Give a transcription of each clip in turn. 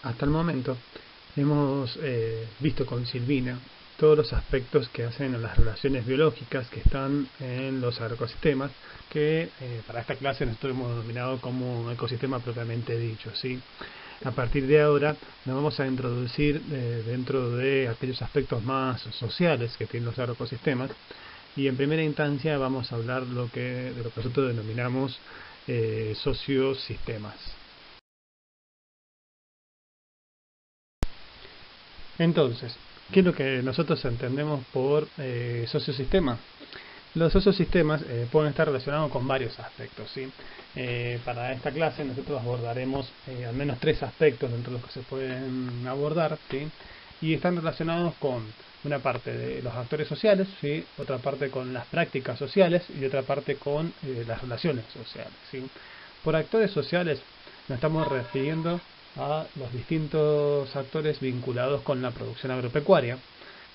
Hasta el momento hemos visto con Silvina todos los aspectos que hacen a las relaciones biológicas que están en los agroecosistemas, que para esta clase nosotros hemos denominado como ecosistema propiamente dicho, ¿sí? A partir de ahora nos vamos a introducir dentro de aquellos aspectos más sociales que tienen los agroecosistemas, y en primera instancia vamos a hablar de lo que nosotros denominamos sociosistemas. Entonces, ¿qué es lo que nosotros entendemos por sociosistema? Los sociosistemas pueden estar relacionados con varios aspectos, ¿sí? Para esta clase nosotros abordaremos al menos tres aspectos dentro de los que se pueden abordar, ¿sí? Y están relacionados con una parte de los actores sociales, ¿sí? Otra parte con las prácticas sociales y otra parte con las relaciones sociales, ¿sí? Por actores sociales nos estamos refiriendo a los distintos actores vinculados con la producción agropecuaria,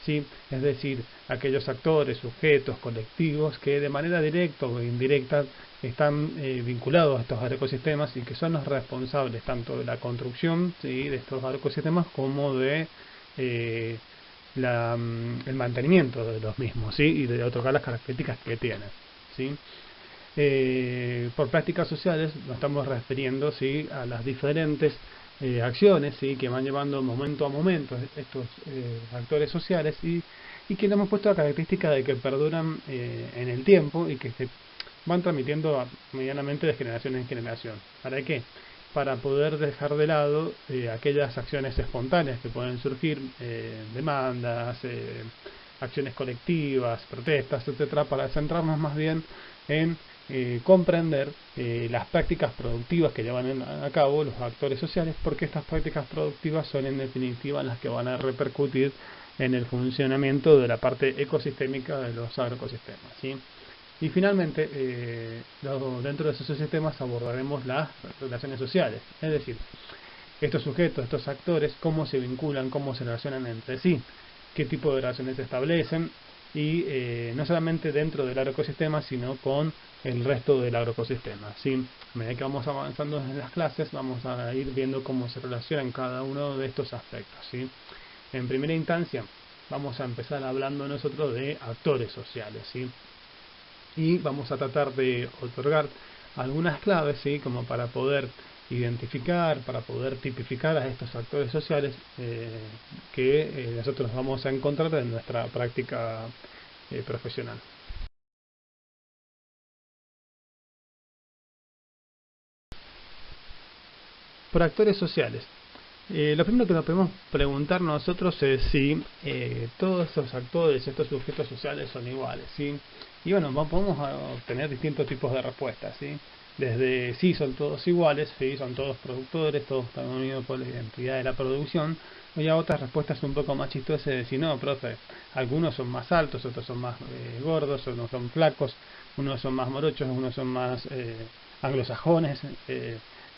¿sí? Es decir, aquellos actores, sujetos, colectivos que de manera directa o indirecta están vinculados a estos agroecosistemas y que son los responsables tanto de la construcción, ¿sí?, de estos agroecosistemas como de el mantenimiento de los mismos, ¿sí?, y de otorgar las características que tienen, ¿sí? Por prácticas sociales nos estamos refiriendo, ¿sí?, a las diferentes acciones, ¿sí?, que van llevando momento a momento estos actores sociales y que le hemos puesto la característica de que perduran en el tiempo y que se van transmitiendo medianamente de generación en generación. ¿Para qué? Para poder dejar de lado aquellas acciones espontáneas que pueden surgir, demandas, acciones colectivas, protestas, etcétera, para centrarnos más bien en comprender las prácticas productivas que llevan a cabo los actores sociales, porque estas prácticas productivas son en definitiva las que van a repercutir en el funcionamiento de la parte ecosistémica de los agroecosistemas, ¿sí? Y finalmente, dentro de esos sistemas abordaremos las relaciones sociales, es decir, estos sujetos, estos actores, cómo se vinculan, cómo se relacionan entre sí, qué tipo de relaciones se establecen, y no solamente dentro del agroecosistema, sino con el resto del agroecosistema, ¿sí? A medida que vamos avanzando en las clases, vamos a ir viendo cómo se relacionan cada uno de estos aspectos, ¿sí? En primera instancia, vamos a empezar hablando nosotros de actores sociales, ¿sí? Y vamos a tratar de otorgar algunas claves, ¿sí?, como para poder identificar, para poder tipificar a estos actores sociales que nosotros vamos a encontrar en nuestra práctica profesional. Por actores sociales, lo primero que nos podemos preguntar nosotros es si todos estos actores, estos sujetos sociales son iguales, ¿sí? Y bueno, podemos obtener distintos tipos de respuestas, ¿sí? Desde sí son todos iguales, sí son todos productores, todos están unidos por la identidad de la producción, o ya otras respuestas un poco más chistosas de decir, no, profe, algunos son más altos, otros son más gordos, unos son flacos, unos son más morochos, unos son más anglosajones,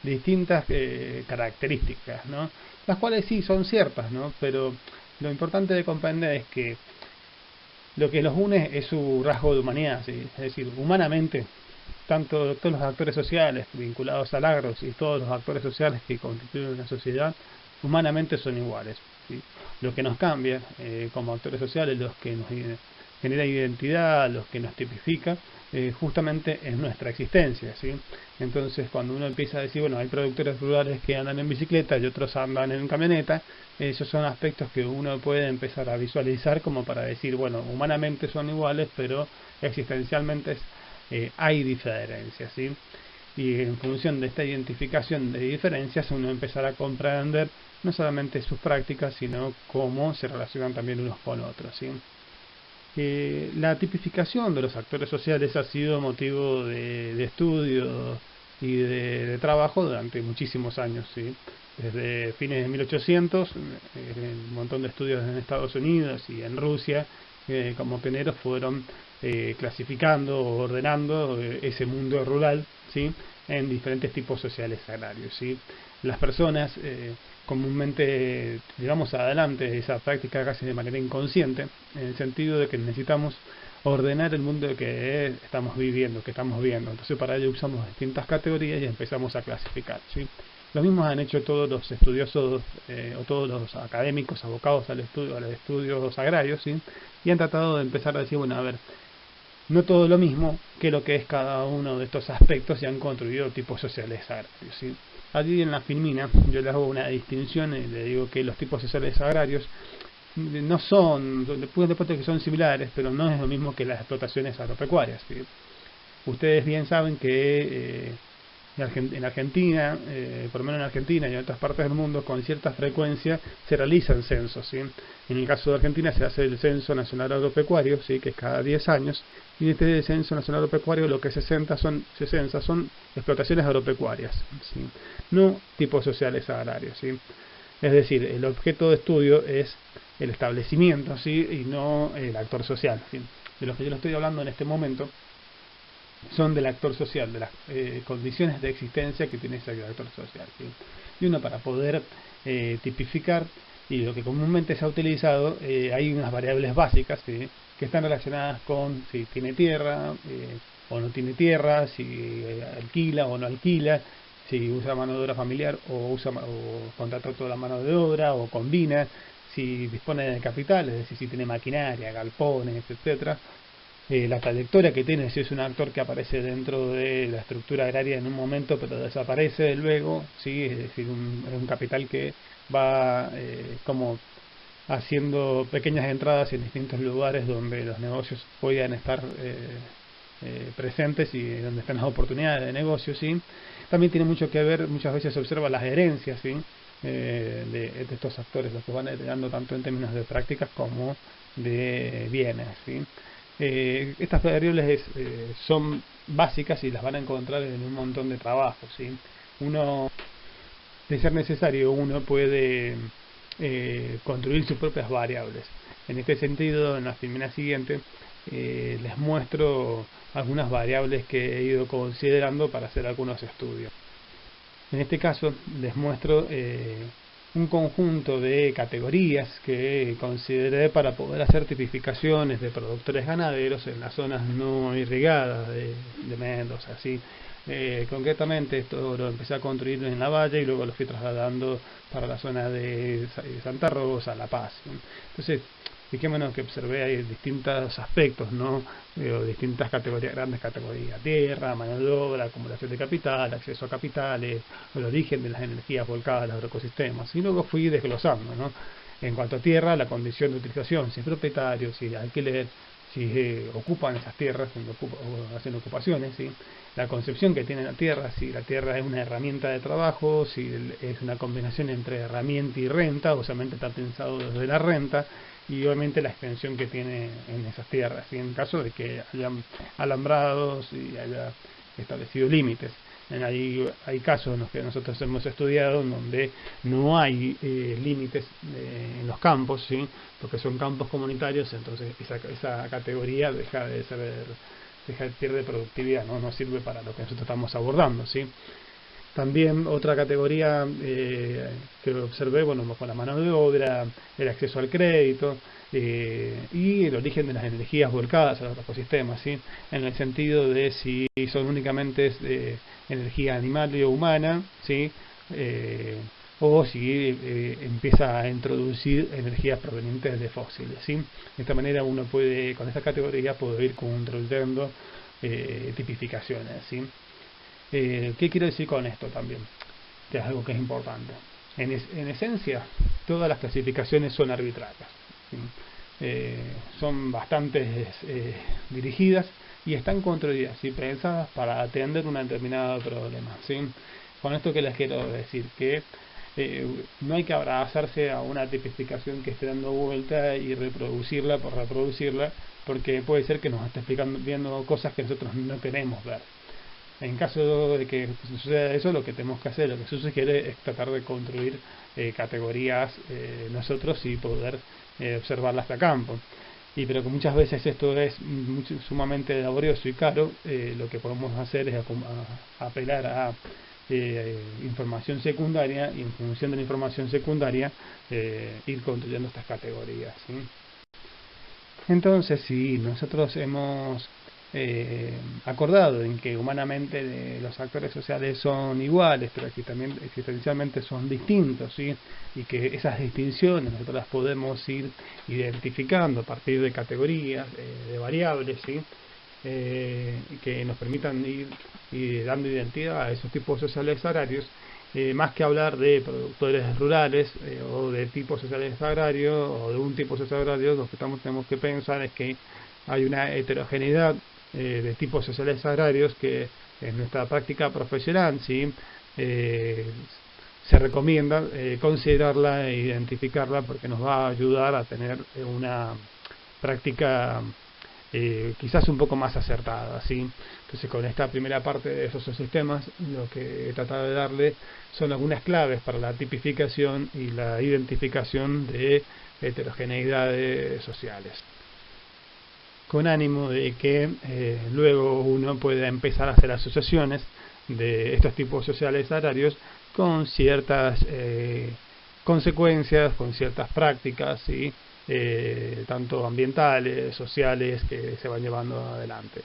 distintas características, ¿no? Las cuales sí son ciertas, ¿no? Pero lo importante de comprender es que lo que los une es su rasgo de humanidad, ¿sí? Es decir, humanamente, tanto todos los actores sociales vinculados al agro y todos los actores sociales que constituyen una sociedad, humanamente son iguales, ¿sí? Lo que nos cambia como actores sociales, los que nos genera identidad, los que nos tipifica, justamente es nuestra existencia, ¿sí? Entonces, cuando uno empieza a decir, bueno, hay productores rurales que andan en bicicleta y otros andan en camioneta, esos son aspectos que uno puede empezar a visualizar como para decir, bueno, humanamente son iguales, pero existencialmente hay diferencias, ¿sí? Y en función de esta identificación de diferencias, uno empezará a comprender no solamente sus prácticas, sino cómo se relacionan también unos con otros, ¿sí? La tipificación de los actores sociales ha sido motivo de estudio y de trabajo durante muchísimos años, ¿sí? Desde fines de 1800, un montón de estudios en Estados Unidos y en Rusia, como pioneros fueron clasificando o ordenando ese mundo rural, ¿sí?, en diferentes tipos sociales agrarios, ¿sí? Las personas comúnmente llevamos adelante esa práctica casi de manera inconsciente, en el sentido de que necesitamos ordenar el mundo que estamos viviendo, que estamos viendo. Entonces para ello usamos distintas categorías y empezamos a clasificar, ¿sí? Lo mismo han hecho todos los estudiosos o todos los académicos abocados a los estudios agrarios, ¿sí? Y han tratado de empezar a decir, bueno, a ver, no todo lo mismo que lo que es cada uno de estos aspectos, y han construido tipos sociales agrarios, ¿sí? Allí en la Filmina yo le hago una distinción y le digo que los tipos sociales agrarios no son, después de que son similares, pero no es lo mismo que las explotaciones agropecuarias, ¿sí? Ustedes bien saben que en Argentina, por lo menos en Argentina y en otras partes del mundo, con cierta frecuencia se realizan censos, ¿sí? En el caso de Argentina se hace el Censo Nacional Agropecuario, ¿sí? Que es cada 10 años, y en este Censo Nacional Agropecuario lo que se censa son explotaciones agropecuarias, ¿sí? No tipos sociales agrarios, ¿sí? Es decir, el objeto de estudio es el establecimiento, ¿sí? Y no el actor social, ¿sí? De lo que yo le estoy hablando en este momento son del actor social, de las condiciones de existencia que tiene ese actor social, ¿sí? Y uno, para poder tipificar, y lo que comúnmente se ha utilizado, hay unas variables básicas, ¿sí? Que están relacionadas con si tiene tierra o no tiene tierra, si alquila o no alquila, si usa mano de obra familiar o contrata toda la mano de obra o combina, si dispone de capital, es decir, si tiene maquinaria, galpones, etcétera. La trayectoria que tiene, si es un actor que aparece dentro de la estructura agraria en un momento pero desaparece luego, ¿sí? Es decir, un capital que va como haciendo pequeñas entradas en distintos lugares donde los negocios puedan estar presentes y donde están las oportunidades de negocio, ¿sí? También tiene mucho que ver, muchas veces se observa las herencias, ¿sí? De estos actores, los que van heredando tanto en términos de prácticas como de bienes, ¿sí? Estas variables son básicas y las van a encontrar en un montón de trabajos, ¿sí? Uno, de ser necesario, uno puede construir sus propias variables. En este sentido, en la filmina siguiente les muestro algunas variables que he ido considerando para hacer algunos estudios. En este caso les muestro un conjunto de categorías que consideré para poder hacer tipificaciones de productores ganaderos en las zonas no irrigadas de Mendoza, ¿sí? Concretamente esto lo empecé a construir en la Valle y luego lo fui trasladando para la zona de Santa Rosa, La Paz, ¿sí? Entonces, fijémonos que observé ahí distintos aspectos, ¿no? Distintas categorías, grandes categorías: tierra, mano de obra, acumulación de capital, acceso a capitales, el origen de las energías volcadas a los ecosistemas. Y luego fui desglosando, ¿no? En cuanto a tierra, la condición de utilización, si es propietario, si alquiler, si ocupan esas tierras, o hacen ocupaciones, ¿sí? La concepción que tiene la tierra, si la tierra es una herramienta de trabajo, si es una combinación entre herramienta y renta, o solamente está pensado desde la renta, y obviamente la extensión que tiene en esas tierras, ¿sí? En caso de que hayan alambrados y haya establecido límites. Hay casos en los que nosotros hemos estudiado en donde no hay límites en los campos, ¿sí? Porque son campos comunitarios, entonces esa categoría pierde productividad, no sirve para lo que nosotros estamos abordando, ¿sí? También otra categoría que observé, bueno, con la mano de obra, el acceso al crédito y el origen de las energías volcadas a los ecosistemas, ¿sí? En el sentido de si son únicamente energía animal o humana, ¿sí? O si empieza a introducir energías provenientes de fósiles, ¿sí? De esta manera uno puede, con esta categoría, poder ir construyendo tipificaciones, ¿sí? ¿Qué quiero decir con esto también? Que es algo que es importante. En esencia, todas las clasificaciones son arbitrarias, ¿sí? Son bastante dirigidas y están construidas y pensadas para atender un determinado problema, ¿sí? Con esto que les quiero decir, que no hay que abrazarse a una tipificación que esté dando vuelta y reproducirla por reproducirla, porque puede ser que nos esté viendo cosas que nosotros no queremos ver. En caso de que suceda eso, lo que tenemos que hacer, lo que se sugiere, es tratar de construir categorías nosotros y poder observarlas a campo. Pero que muchas veces esto es sumamente laborioso y caro, lo que podemos hacer es apelar a información secundaria, y en función de la información secundaria ir construyendo estas categorías, ¿sí? Entonces, si nosotros hemos acordado en que humanamente los actores sociales son iguales, pero que también existencialmente son distintos, ¿sí? Y que esas distinciones nosotros las podemos ir identificando a partir de categorías, de variables, ¿sí? Que nos permitan ir dando identidad a esos tipos sociales agrarios, más que hablar de productores rurales o de tipos sociales agrarios o de un tipo social agrario. Lo que tenemos que pensar es que hay una heterogeneidad de tipos sociales agrarios que en nuestra práctica profesional, ¿sí? Se recomienda considerarla e identificarla, porque nos va a ayudar a tener una práctica quizás un poco más acertada, ¿sí? Entonces, con esta primera parte de esos sistemas, lo que he tratado de darle son algunas claves para la tipificación y la identificación de heterogeneidades sociales, con ánimo de que luego uno pueda empezar a hacer asociaciones de estos tipos sociales agrarios con ciertas consecuencias, con ciertas prácticas, ¿sí? Tanto ambientales, sociales, que se van llevando adelante.